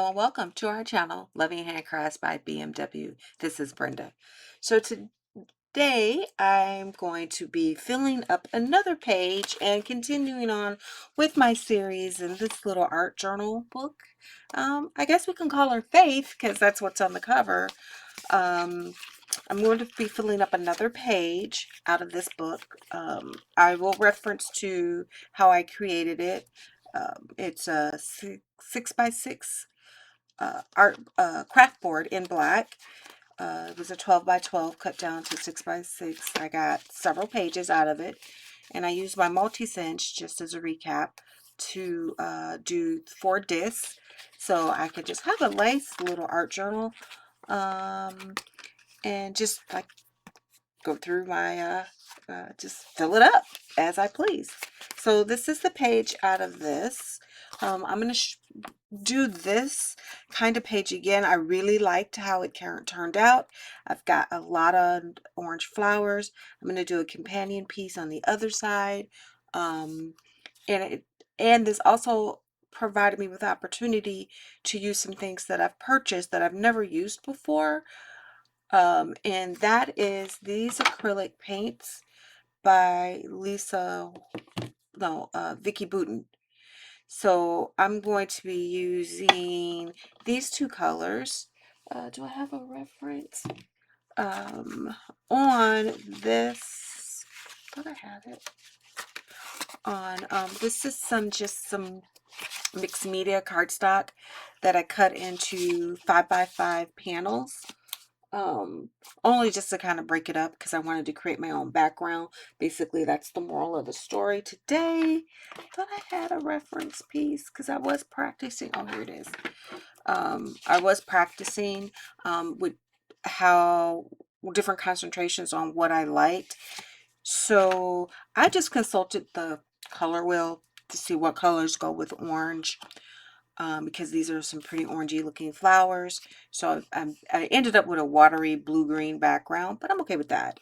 and welcome to our channel, Loving Handcrafts by BMW. This is Brenda. So today I'm going to be filling up another page and continuing on with my series in this little art journal book. I guess we can call her Faith because that's what's on the cover. I'm going to be filling up another page out of this book. I will reference to how I created it. It's a 6x6 art craft board in black. It was a 12 by 12 cut down to 6 by 6. I got several pages out of it, and I used my multi-cinch just as a recap to do 4 discs, so I could just have a nice little art journal, and just like go through my just fill it up as I please. So this is the page out of this. I'm going to do this kind of page again. I really liked how it turned out. I've got a lot of orange flowers. I'm going to do a companion piece on the other side. And this also provided me with opportunity to use some things that I've purchased that I've never used before. And that is these acrylic paints by Vicki Boutin. So I'm going to be using these two colors. Do I have a reference? On this, I thought I had it. This is just some mixed media cardstock that I cut into 5x5 panels. Only just to kind of break it up because I wanted to create my own background. Basically, that's the moral of the story today. I thought I had a reference piece because I was practicing. Oh, here it is. I was practicing with how different concentrations on what I liked. So I just consulted the color wheel to see what colors go with orange. Because these are some pretty orangey looking flowers. So I ended up with a watery blue-green background, but I'm okay with that.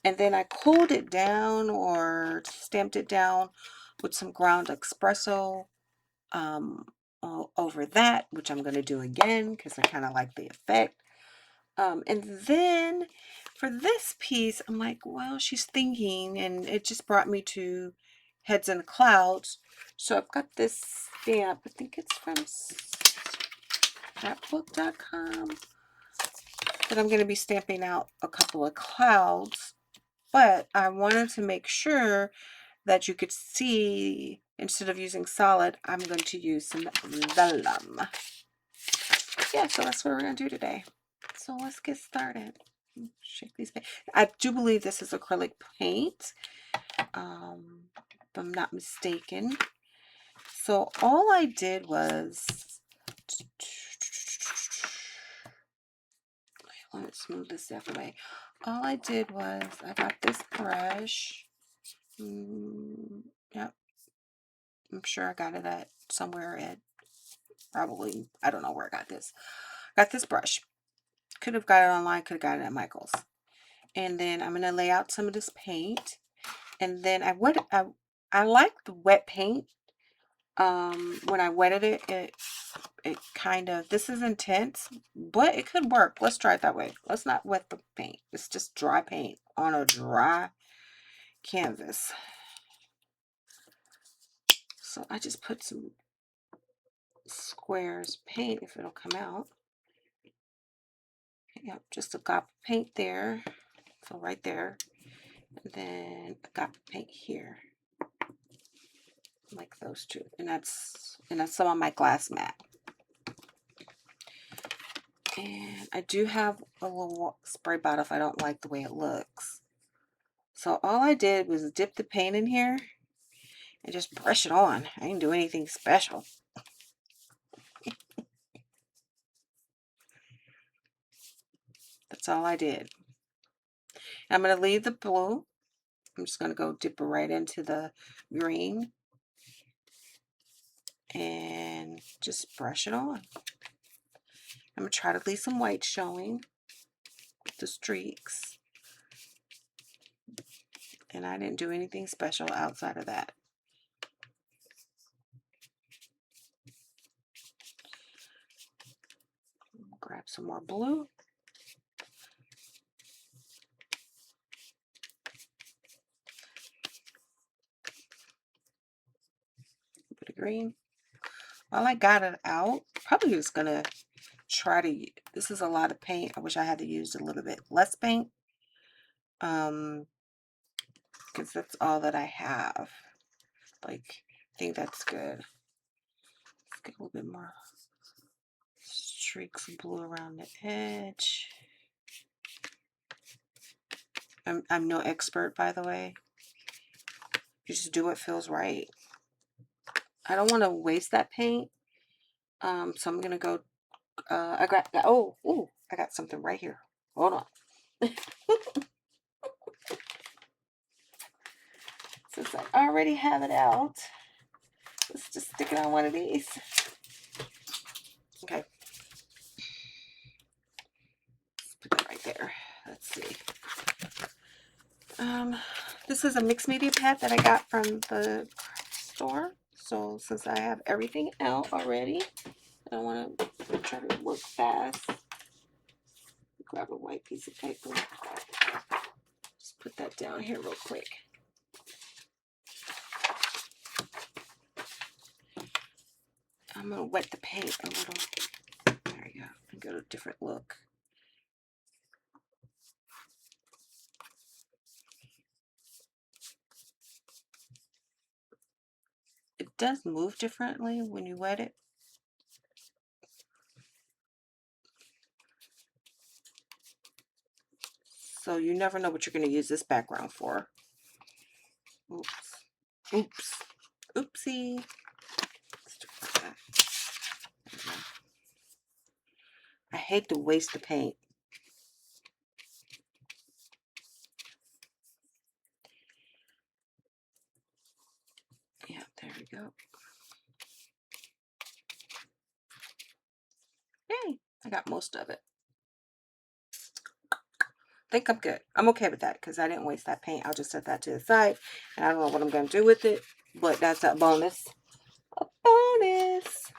And then I cooled it down or stamped it down with some ground espresso over that, which I'm going to do again because I kind of like the effect. And then for this piece, I'm like, well, she's thinking, and it just brought me to Heads in the Clouds. So I've got this stamp. I think it's from scrapbook.com that I'm going to be stamping out a couple of clouds. But I wanted to make sure that you could see, instead of using solid, I'm going to use some vellum. Yeah, so that's what we're going to do today. So let's get started. Shake these. I do believe this is acrylic paint, if I'm not mistaken. So all I did was, let me smooth this stuff away. All I did was I got this brush. Yep, I'm sure I got it at somewhere at probably, I don't know where I got this. Got this brush. Could have got it online, could have got it at Michael's. And then I'm going to lay out some of this paint. And then I like the wet paint. When I wetted it kind of, this is intense, but it could work. Let's try it that way. Let's not wet the paint. It's just dry paint on a dry canvas. So I just put some squares paint, if it'll come out. Yep, just a gop of paint there. So right there. And then a gop of paint here. Like those two. And that's some on my glass mat. And I do have a little spray bottle if I don't like the way it looks. So all I did was dip the paint in here and just brush it on. I didn't do anything special. That's all I did. I'm going to leave the blue. I'm just going to go dip it right into the green and just brush it on. I'm going to try to leave some white showing, the streaks. And I didn't do anything special outside of that. some more blue. A bit of green. While I got it out, probably just gonna try to, this is a lot of paint. I wish I had to use a little bit less paint. Because that's all that I have. Like, I think that's good. Let's get a little bit more streaks of blue around the edge. I'm no expert, by the way. You just do what feels right. I don't want to waste that paint. So I'm gonna go. I got. Oh, ooh, I got something right here. Hold on. Since I already have it out, let's just stick it on one of these. Okay. Let's put that right there. Let's see. This is a mixed media pad that I got from the store. So since I have everything out already, I want to try to work fast. Grab a white piece of paper. Just put that down here real quick. I'm going to wet the paint a little. There we go. And get a different look. It does move differently when you wet it. So you never know what you're going to use this background for. Oops. Oops. Oopsie. Let's do it like that. I hate to waste the paint. Yeah, there we go. Yay, I got most of it. I think I'm good. I'm okay with that because I didn't waste that paint. I'll just set that to the side. And I don't know what I'm going to do with it, but that's a bonus. A bonus.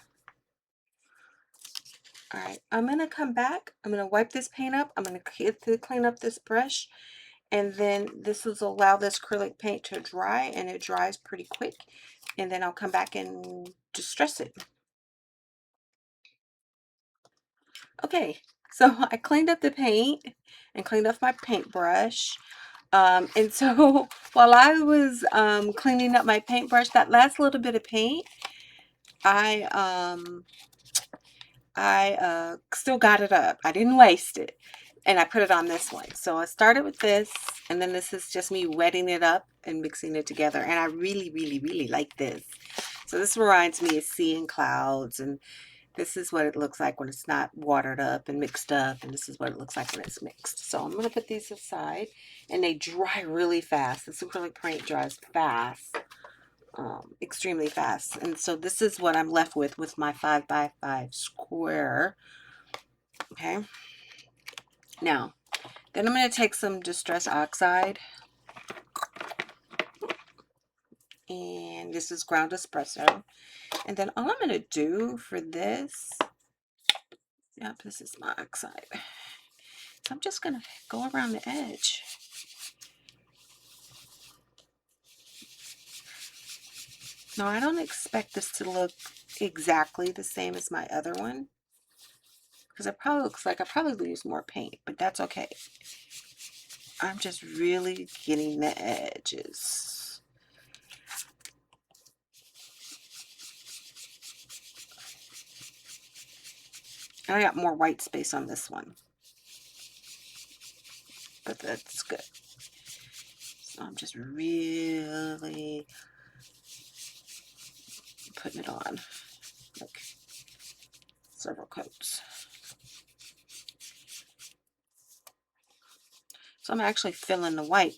All right, I'm going to come back. I'm going to wipe this paint up. I'm going to clean up this brush. And then this will allow this acrylic paint to dry, and it dries pretty quick. And then I'll come back and distress it. Okay, so I cleaned up the paint and cleaned off my paintbrush. And so while I was cleaning up my paintbrush, that last little bit of paint, I still got it up. I didn't waste it. And I put it on this one. So I started with this, and then this is just me wetting it up and mixing it together. And I really, really, really like this. So this reminds me of seeing clouds, and this is what it looks like when it's not watered up and mixed up, and this is what it looks like when it's mixed. So I'm going to put these aside, and they dry really fast. This acrylic paint dries fast, extremely fast. And so this is what I'm left with my 5x5 square. Okay. Now, then I'm going to take some Distress Oxide, and this is Ground Espresso. And then all I'm going to do for this, yep, this is my oxide. So I'm just going to go around the edge. Now, I don't expect this to look exactly the same as my other one, because it probably looks like I probably use more paint, but that's okay. I'm just really getting the edges. And I got more white space on this one, but that's good. So I'm just really putting it on, like several coats. So I'm actually filling the white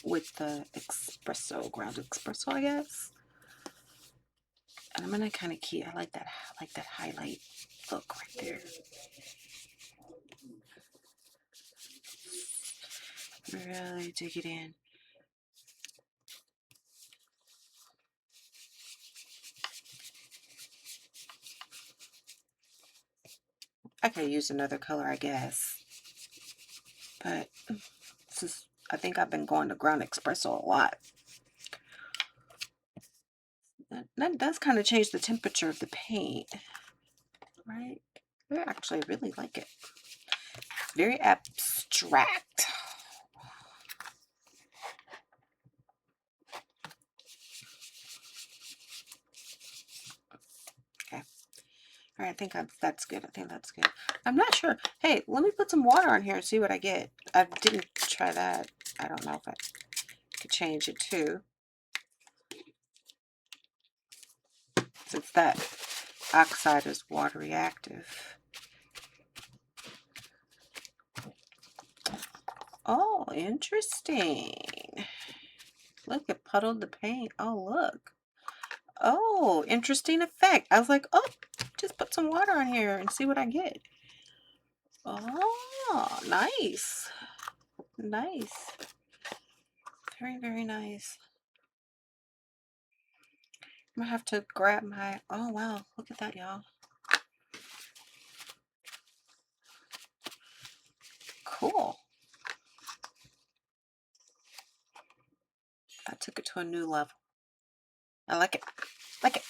with the espresso, ground espresso, I guess. And I'm gonna kind of keep. I like that highlight look right there. Really dig it in. I could use another color, I guess. But since I think I've been going to Ground Espresso a lot. That does kind of change the temperature of the paint, right? I actually really like it. Very abstract. Okay. All right, I think that's good. I think that's good. I'm not sure. Hey, let me put some water on here and see what I get. I didn't try that. I don't know if I could change it too. Since that oxide is water reactive. Oh, interesting. Look, it puddled the paint. Oh, look. Oh, interesting effect. I was like, oh, just put some water on here and see what I get. Oh, nice. Nice. Very, very nice. I'm gonna have to grab my, oh wow, look at that, y'all. Cool. I took it to a new level. I like it. Like it.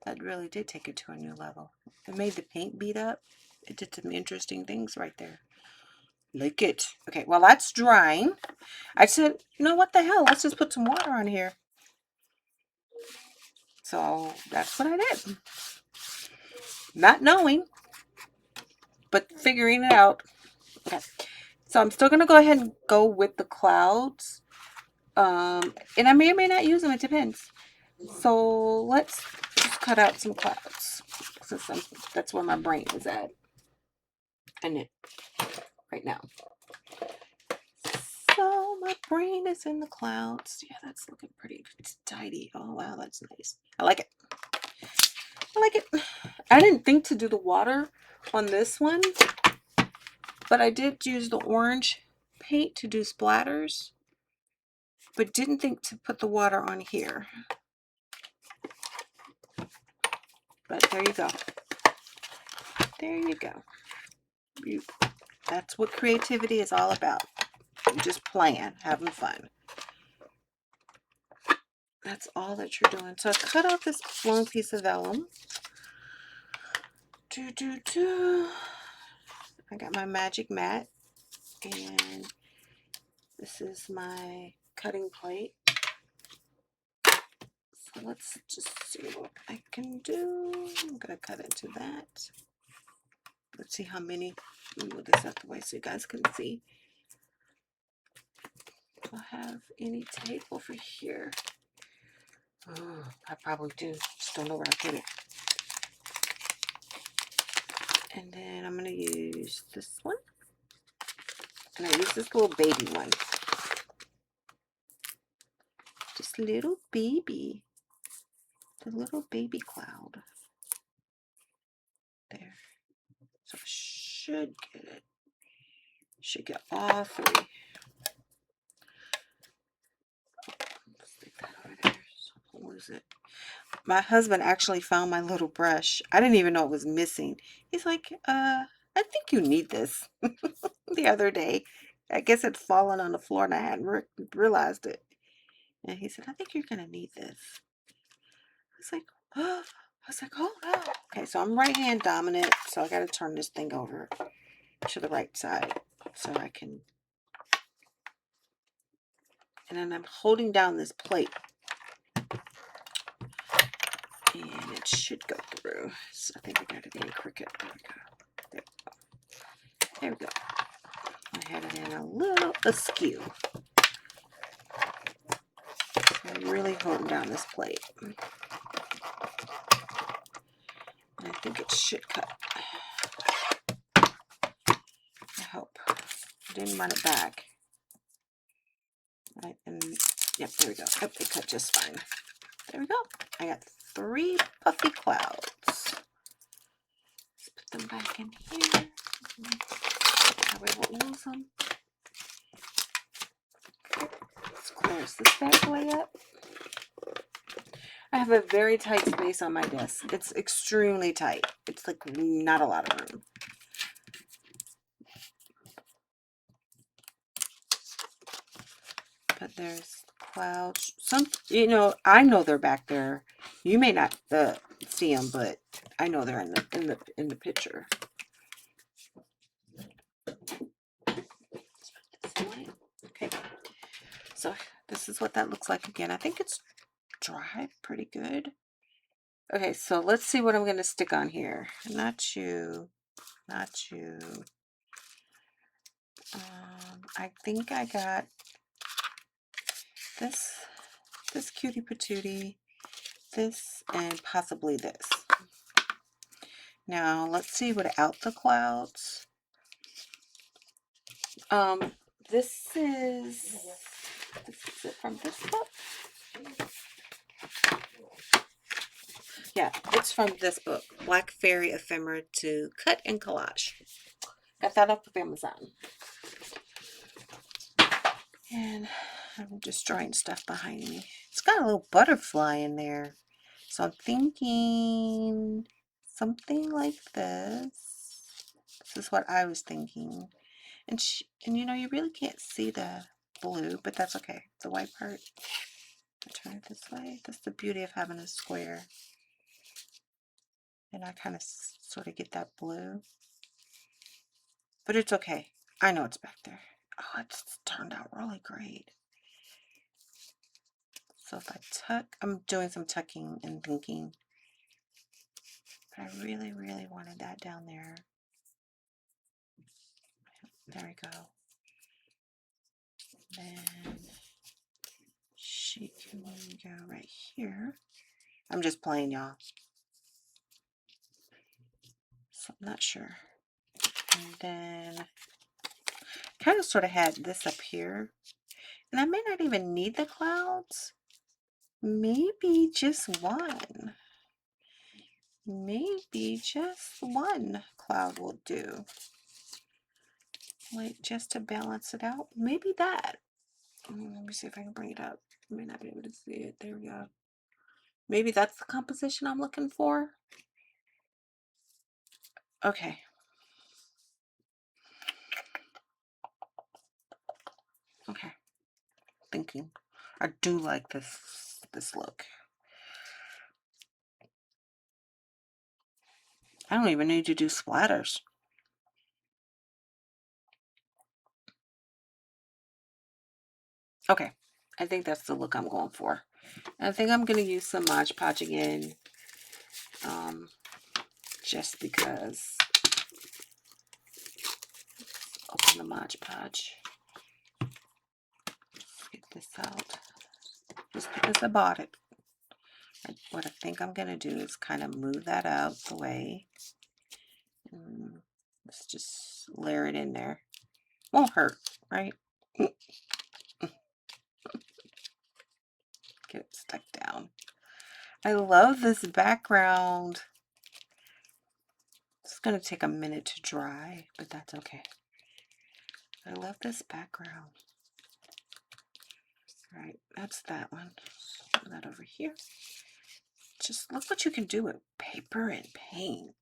That really did take it to a new level. It made the paint beat up. It did some interesting things right there. Like it. Okay, well, that's drying. I said, you know what the hell? Let's just put some water on here. So that's what I did. Not knowing, but figuring it out. Okay. So I'm still going to go ahead and go with the clouds. And I may or may not use them. It depends. So let's just cut out some clouds. That's where my brain is at. And it right now. So my brain is in the clouds. Yeah, that's looking pretty tidy. Oh, wow, that's nice. I like it. I like it. I didn't think to do the water on this one, but I did use the orange paint to do splatters, but didn't think to put the water on here. But there you go. There you go. That's what creativity is all about. You're just playing, having fun. That's all that you're doing. So I cut out this long piece of vellum. I got my magic mat, and this is my cutting plate. So let's just see what I can do. I'm gonna cut into that. Let's see how many. Move this out the way so you guys can see. Do I have any tape over here? Oh, I probably do. Just don't know where I put it. And then I'm gonna use this one. And I use this little baby one. Just little baby. The little baby cloud. There. So I should get it. Should get all three. Stick that over there. So what is it? My husband actually found my little brush. I didn't even know it was missing. He's like, I think you need this. The other day. I guess it'd fallen on the floor and I hadn't realized it. And he said, I think you're going to need this. I was like, oh no. Okay, so I'm right hand dominant. So I got to turn this thing over to the right side so I can. And then I'm holding down this plate. And it should go through. So I think I got it in crooked. There we go. There we go. I had it in a little askew. So I'm really holding down this plate. And I think it should cut. I hope. I didn't run it back. Right, and yep, there we go. Yep, it cut just fine. There we go. I got 3 puffy clouds. Let's put them back in here. That way we won't lose them. Okay. Let's close this bad boy up. I have a very tight space on my desk. It's extremely tight. It's like not a lot of room. But there's clouds. Some, you know, I know they're back there. You may not see them, but I know they're in the picture. Okay, so this is what that looks like again. I think it's dry pretty good. Okay, so let's see what I'm going to stick on here. Not you, not you. I think I got this cutie patootie, this, and possibly this. Now let's see without the clouds. Um, this is it from this book? Yeah, it's from this book, Black Fairy Ephemera to Cut and Collage. Got that off of Amazon. And I'm destroying stuff behind me. It's got a little butterfly in there. So I'm thinking something like this. This is what I was thinking. And you know, you really can't see the blue, but that's okay. The white part. I turn it this way. That's the beauty of having a square. And I kind of sort of get that blue. But it's okay. I know it's back there. Oh, it's turned out really great. So if I tuck, I'm doing some tucking and thinking. But I really, really wanted that down there. There we go. Then she can go right here. I'm just playing, y'all. So I'm not sure. And then kind of sort of had this up here. And I may not even need the clouds. Maybe just one. Maybe just one cloud will do. Like just to balance it out. Maybe that. Let me see if I can bring it up. I may not be able to see it. There we go. Maybe that's the composition I'm looking for. Okay. Okay. Thinking. I do like this look. I don't even need to do splatters. Okay. I think that's the look I'm going for. I think I'm going to use some Mod Podge again. Just because. Open the Mod Podge. Let's get this out. Just because I bought it. What I think I'm going to do is kind of move that out the way. Let's just layer it in there. Won't hurt, right? Get it stuck down. I love this background. It's going to take a minute to dry, but that's okay. I love this background. All right, that's that one. Put that over here. Just look what you can do with paper and paint.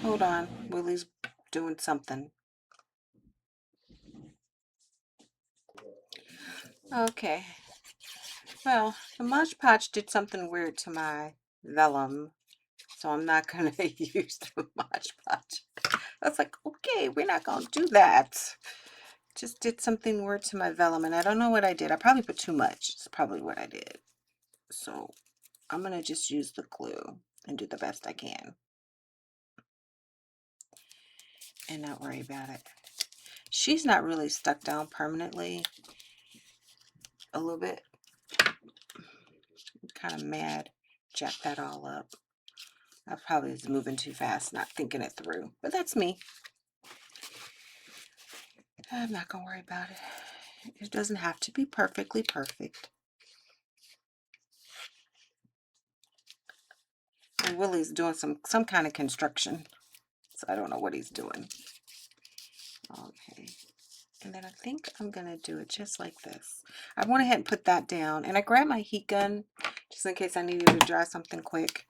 Hold on, Willie's doing something. Okay. Well, the Mod Podge did something weird to my vellum, so I'm not going to use the Mod Podge. I was like, okay, we're not going to do that. Just did something weird to my vellum, and I don't know what I did. I probably put too much. It's probably what I did. So I'm going to just use the glue and do the best I can. And not worry about it. She's not really stuck down permanently. A little bit. I'm kind of mad. Jack that all up. I probably was moving too fast, not thinking it through. But that's me. I'm not going to worry about it. It doesn't have to be perfectly perfect. And Willie's doing some kind of construction. So I don't know what he's doing. Okay. And then I think I'm going to do it just like this. I went ahead and put that down. And I grabbed my heat gun just in case I needed to dry something quick.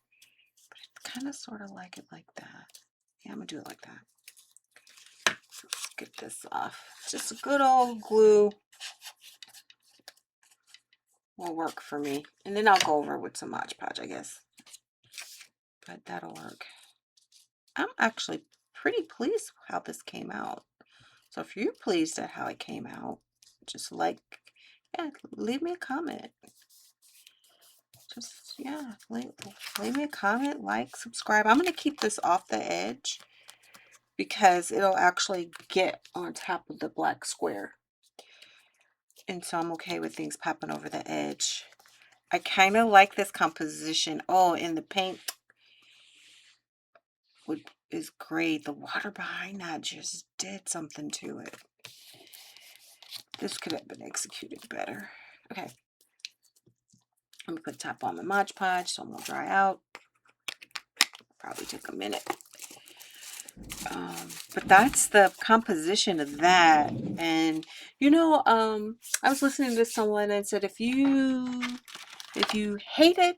But I kind of sort of like it like that. Yeah, I'm going to do it like that. Let's get this off. Just a good old glue will work for me. And then I'll go over with some Mod Podge, I guess. But that'll work. I'm actually pretty pleased with how this came out. So if you're pleased at how it came out, just yeah, leave me a comment. Just, yeah, leave me a comment, like, subscribe. I'm going to keep this off the edge because it'll actually get on top of the black square. And so I'm okay with things popping over the edge. I kind of like this composition. Oh, and the paint is great. The water behind that just did something to it. This could have been executed better. Okay. I'm going to put top on my Mod Podge so it won't dry out. Probably take a minute. But that's the composition of that. And I was listening to someone and said if you hate it,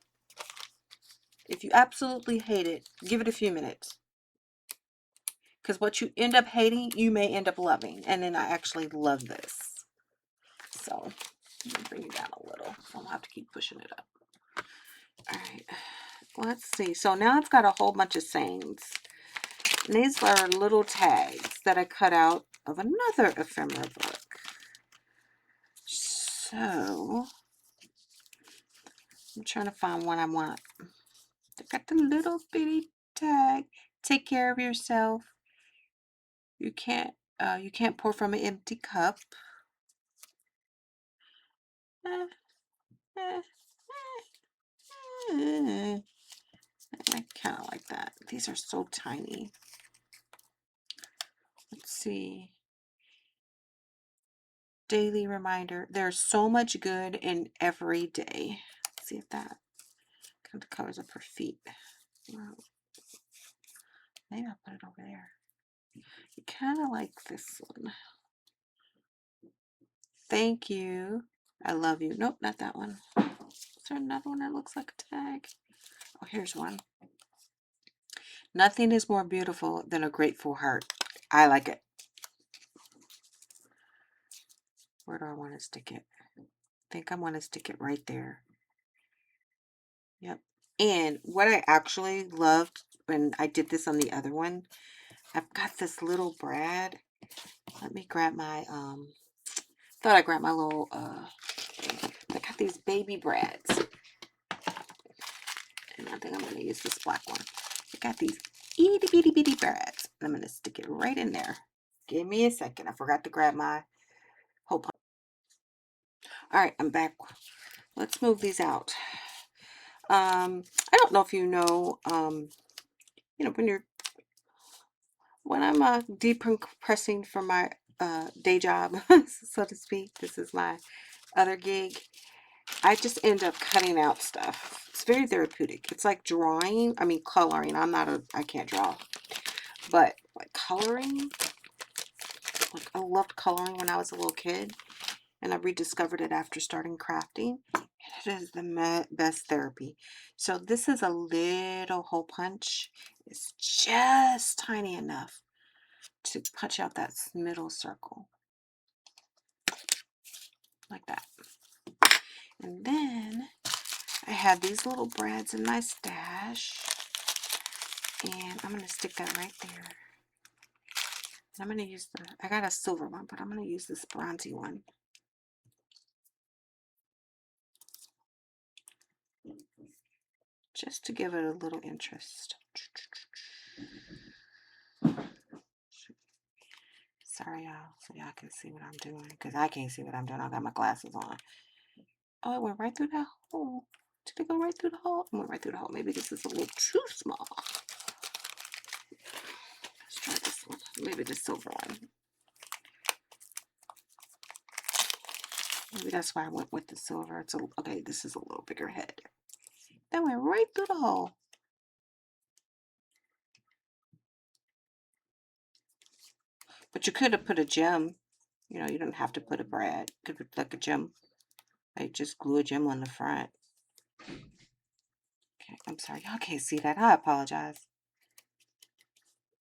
if you absolutely hate it, give it a few minutes. Because what you end up hating, you may end up loving. And then I actually love this. So let me bring it down a little. So I'll have to keep pushing it up. All right. Let's see. So now I've got a whole bunch of sayings. And these are little tags that I cut out of another ephemera book. So I'm trying to find one I want. I got the little bitty tag. Take care of yourself. You can't pour from an empty cup. I kind of like that. These are so tiny. Let's see. Daily reminder. There's so much good in every day. Let's see if that kind of covers up her feet. Wow. Maybe I'll put it over there. You kind of like this one. Thank you. I love you. Nope, not that one. Is there another one that looks like a tag? Oh, here's one. Nothing is more beautiful than a grateful heart. I like it. Where do I want to stick it? I think I want to stick it right there. Yep. And what I actually loved when I did this on the other one, I've got this little brad. Let me grab my, thought I grabbed my little, I got these baby brads. And I think I'm going to use this black one. I got these itty bitty bitty brads. I'm going to stick it right in there. Give me a second. I forgot to grab my hole punch. All right, I'm back. Let's move these out. I don't know if you know, when I'm decompressing from my day job, so to speak, this is my other gig, I just end up cutting out stuff. It's very therapeutic. It's like drawing. I mean, coloring. I can't draw. But like coloring, like I loved coloring when I was a little kid. And I rediscovered it after starting crafting. It is the best therapy. So this is a little hole punch. It's just tiny enough to punch out that middle circle. Like that. And then I have these little brads in my stash. And I'm going to stick that right there. I'm going to use I got a silver one, but I'm going to use this bronzy one. Just to give it a little interest. Sorry, y'all, so y'all can see what I'm doing, because I can't see what I'm doing. I got my glasses on. Oh, it went right through that hole. Did it go right through the hole? It went right through the hole. Maybe this is a little too small. Let's try this one. Maybe the silver one. Maybe that's why I went with the silver. Okay, this is a little bigger head. That went right through the hole. But you could have put a gem. You know, you don't have to put a brad. You could put like a gem. Like just glue a gem on the front. Okay, I'm sorry. Y'all can't see that. I apologize.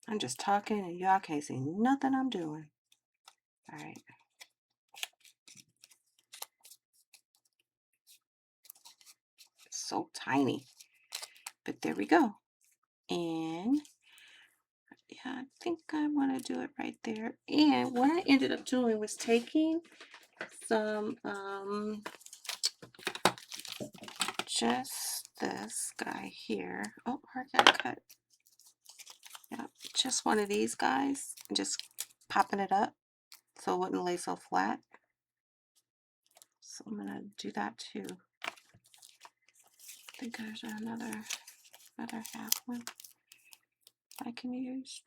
I'm just talking and y'all can't see nothing I'm doing. All right. It's so tiny. But there we go. And yeah, I think I want to do it right there. And what I ended up doing was taking some just this guy here. Oh, I gotta cut. Yeah, just one of these guys and just popping it up so it wouldn't lay so flat. So I'm gonna do that too. I think there's another half one I can use.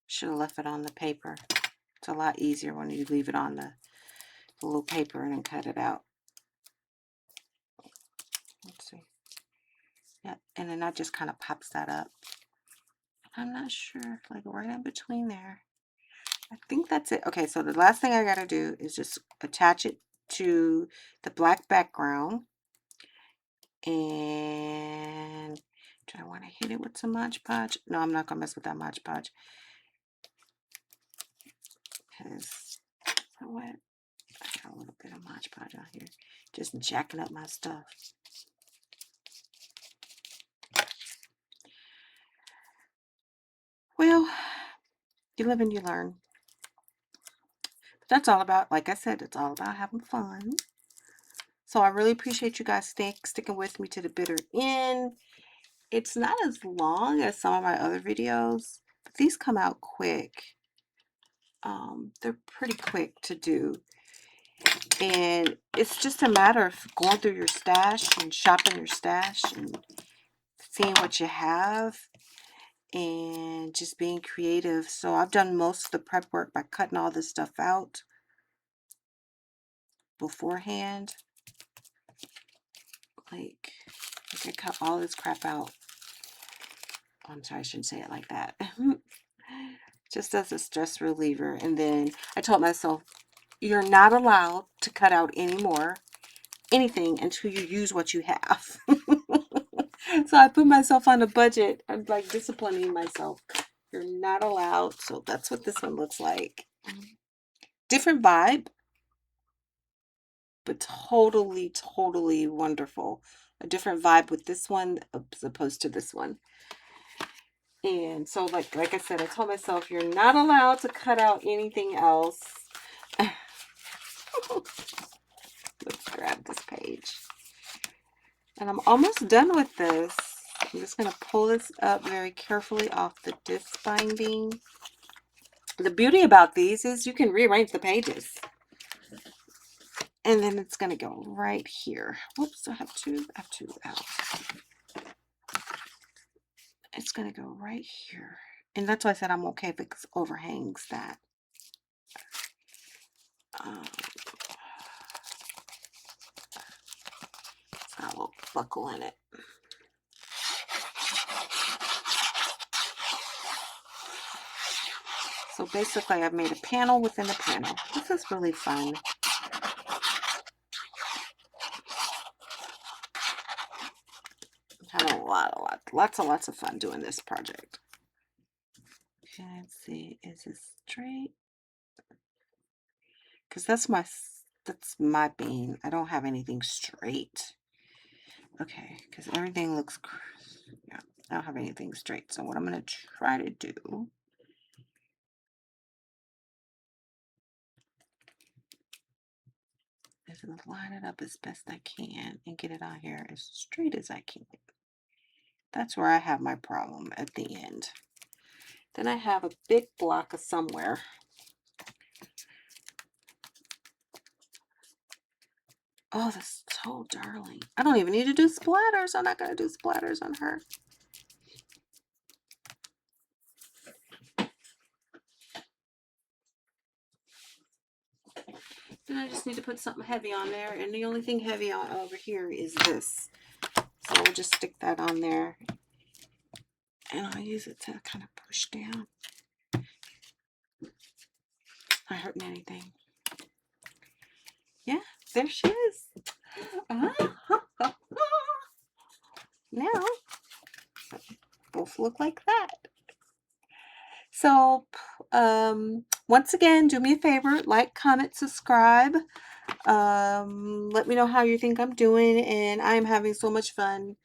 Should have left it on the paper. It's a lot easier when you leave it on the little paper and then cut it out. Let's see. Yeah, and then that just kind of pops that up. I'm not sure, like right in between there. I think that's it. Okay, so the last thing I gotta do is just attach it to the black background. And do I want to hit it with some Mod Podge? No, I'm not gonna mess with that Mod Podge. Because what? I got a little bit of Mod Podge on here. Just jacking up my stuff. Well, you live and you learn. But that's all about, like I said, it's all about having fun. So I really appreciate you guys sticking with me to the bitter end. It's not as long as some of my other videos, but these come out quick. They're pretty quick to do. And it's just a matter of going through your stash and shopping your stash and seeing what you have and just being creative. So I've done most of the prep work by cutting all this stuff out beforehand. Like I cut all this crap out. Oh, I'm sorry, I shouldn't say it like that. Just as a stress reliever. And then I told myself, you're not allowed to cut out anything until you use what you have. So I put myself on a budget. I'm like disciplining myself. You're not allowed. So that's what this one looks like. Different vibe, but totally, totally wonderful. A different vibe with this one as opposed to this one. And so like I said, I told myself you're not allowed to cut out anything else. Let's grab this page. And I'm almost done with this. I'm just going to pull this up very carefully off the disc binding. The beauty about these is you can rearrange the pages. And then it's going to go right here. Whoops, I have two out. It's going to go right here. And that's why I said I'm okay if it overhangs that. It's got a little buckle in it. So basically I've made a panel within a panel. This is really fun. Had lots of fun doing this project. Okay, let's see, is this straight? Because that's my bean. I don't have anything straight. Okay, because everything looks, yeah, I don't have anything straight. So what I'm going to try to do is line it up as best I can and get it on here as straight as I can. That's where I have my problem at the end. Then I have a big block of somewhere. Oh, that's so darling. I don't even need to do splatters. I'm not going to do splatters on her. Then I just need to put something heavy on there. And the only thing heavy on over here is this. So we'll just stick that on there. And I'll use it to kind of push down. Not hurting anything. Yeah, there she is. Now, both look like that. So, once again, do me a favor, like, comment, subscribe. Let me know how you think I'm doing, and I'm having so much fun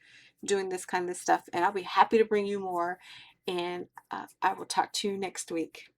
doing this kind of stuff, and I'll be happy to bring you more, and I will talk to you next week.